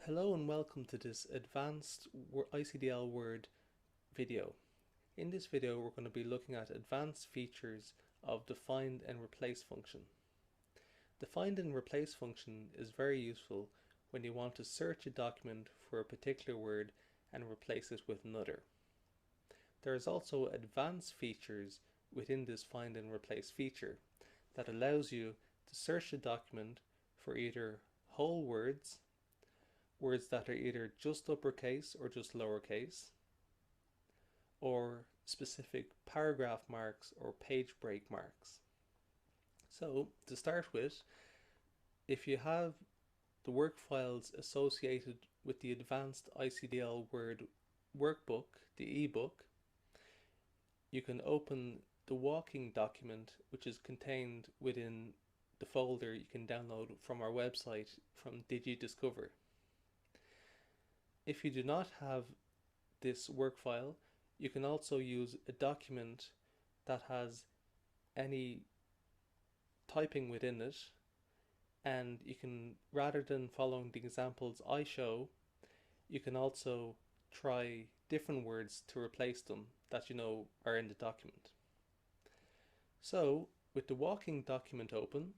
Hello and welcome to this Advanced ICDL Word video. In this video we're going to be looking at advanced features of the find and replace function. The find and replace function is very useful when you want to search a document for a particular word and replace it with another. There is also advanced features within this find and replace feature that allows you to search a document for either whole words that are either just uppercase or just lowercase, or specific paragraph marks or page break marks. So to start with, if you have the work files associated with the Advanced ICDL Word workbook, the ebook, you can open the walking document, which is contained within the folder you can download from our website from DigiDiscover. If you do not have this work file, you can also use a document that has any typing within it, and you can, rather than following the examples I show, you can also try different words to replace them that you know are in the document. So with the walking document open,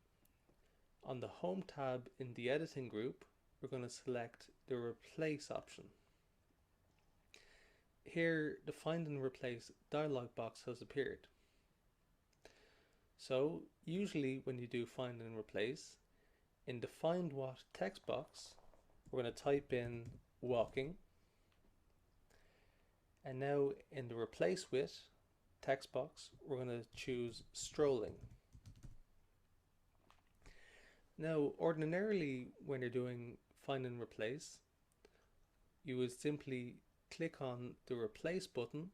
on the Home tab in the editing group, we're going to select the replace option. Here the find and replace dialog box has appeared. So usually when you do find and replace, in the find what text box we're going to type in walking, and now in the replace with text box we're going to choose strolling. Now ordinarily when you're doing find and replace, you would simply click on the replace button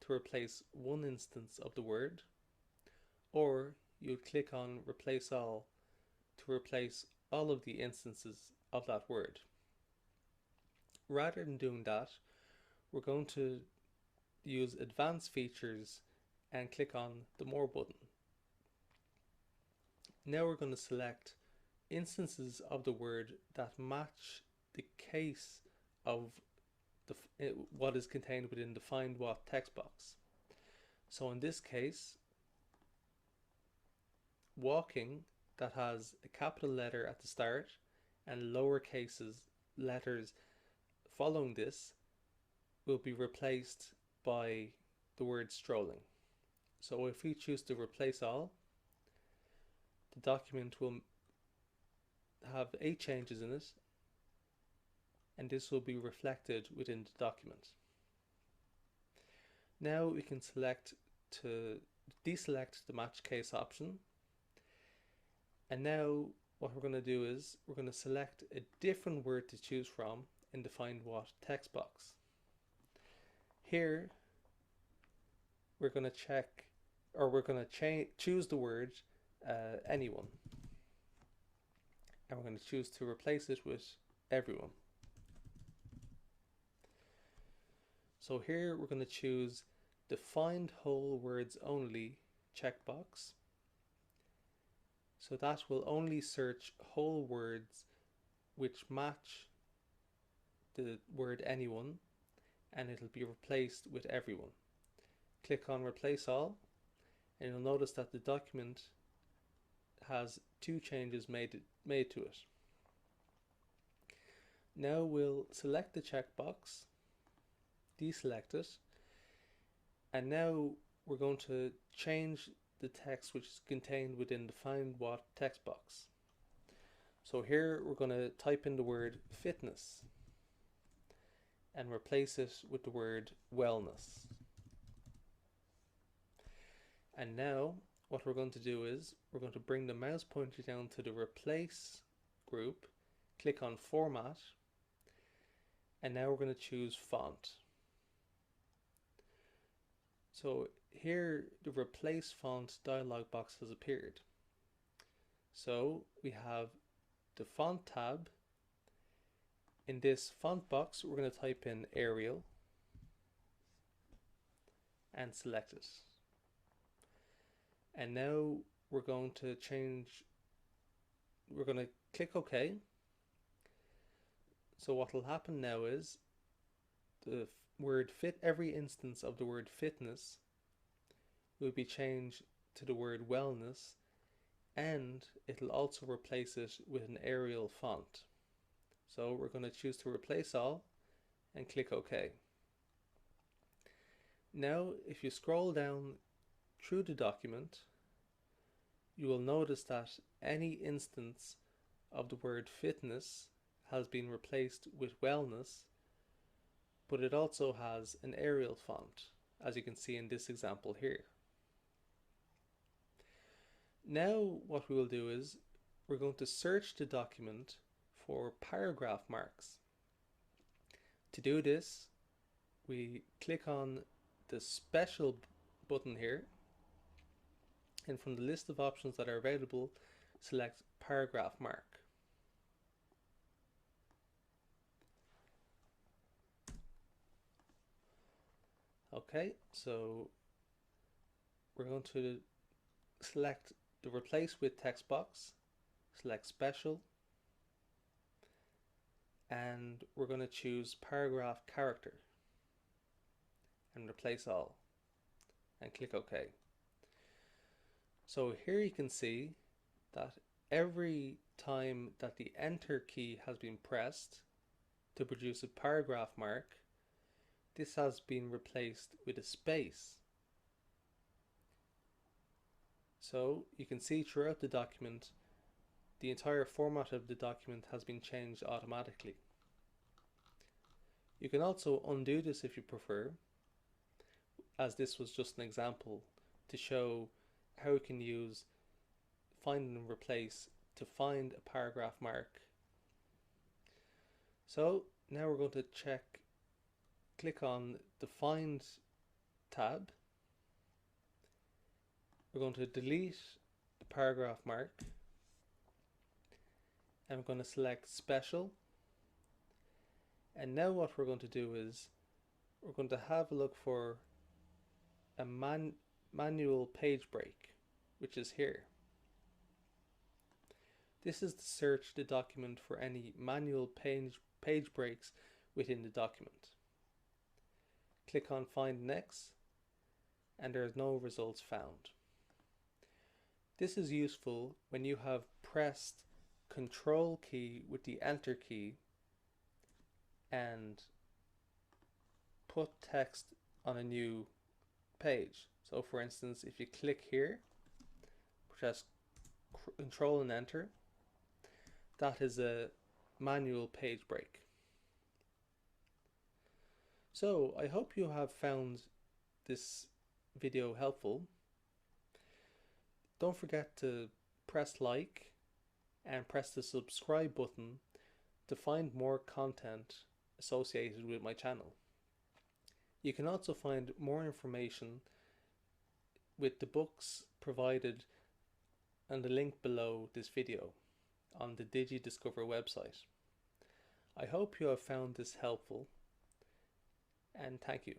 to replace one instance of the word, or you would click on replace all to replace all of the instances of that word. Rather than doing that, we're going to use advanced features and click on the more button. Now we're going to select instances of the word that match the case of what is contained within the find what text box. So in this case, walking, that has a capital letter at the start and lowercase letters following this, will be replaced by the word strolling. So if we choose to replace all, the document will have 8 changes in it, and this will be reflected within the document. Now we can select to deselect the match case option, and now what we're going to do is we're going to select a different word to choose from in the find what text box. Here we're going to check, or we're going to choose the word anyone, and we're going to choose to replace it with everyone. So here we're going to choose the find whole words only checkbox. So that will only search whole words which match the word anyone, and it'll be replaced with everyone. Click on replace all, and you'll notice that the document has 2 changes made to it. Now we'll select the checkbox, deselect it, and now we're going to change the text which is contained within the find what text box. So here we're going to type in the word fitness and replace it with the word wellness. And now what we're going to do is we're going to bring the mouse pointer down to the replace group, click on format, and now we're going to choose font. So here the replace font dialog box has appeared. So we have the font tab. In this font box we're going to type in Arial and select it. And now we're going to click OK. So what will happen now is the word fit, every instance of the word fitness will be changed to the word wellness, and it'll also replace it with an Arial font. So we're going to choose to replace all and click OK. Now if you scroll down through the document, you will notice that any instance of the word fitness has been replaced with wellness, but it also has an Arial font, as you can see in this example here. Now what we will do is we're going to search the document for paragraph marks. To do this, we click on the special button here, and from the list of options that are available, select paragraph mark. Okay, so we're going to select the replace with text box, select special, and we're going to choose paragraph character and replace all and click OK. So here you can see that every time that the enter key has been pressed to produce a paragraph mark, this has been replaced with a space. So you can see throughout the document, the entire format of the document has been changed automatically. You can also undo this if you prefer, as this was just an example to show how you can use find and replace to find a paragraph mark. So now we're going to click on the Find tab. We're going to delete the paragraph mark, and we're going to select special. And now what we're going to do is we're going to have a look for a manual page break, which is here. This is to search the document for any manual page breaks within the document. Click on Find Next, and there is no results found. This is useful when you have pressed Control key with the Enter key and put text on a new page. So for instance, if you click here, press Control and Enter, that is a manual page break. So I hope you have found this video helpful. Don't forget to press like and press the subscribe button to find more content associated with my channel. You can also find more information with the books provided and the link below this video on the DigiDiscover website. I hope you have found this helpful, and thank you.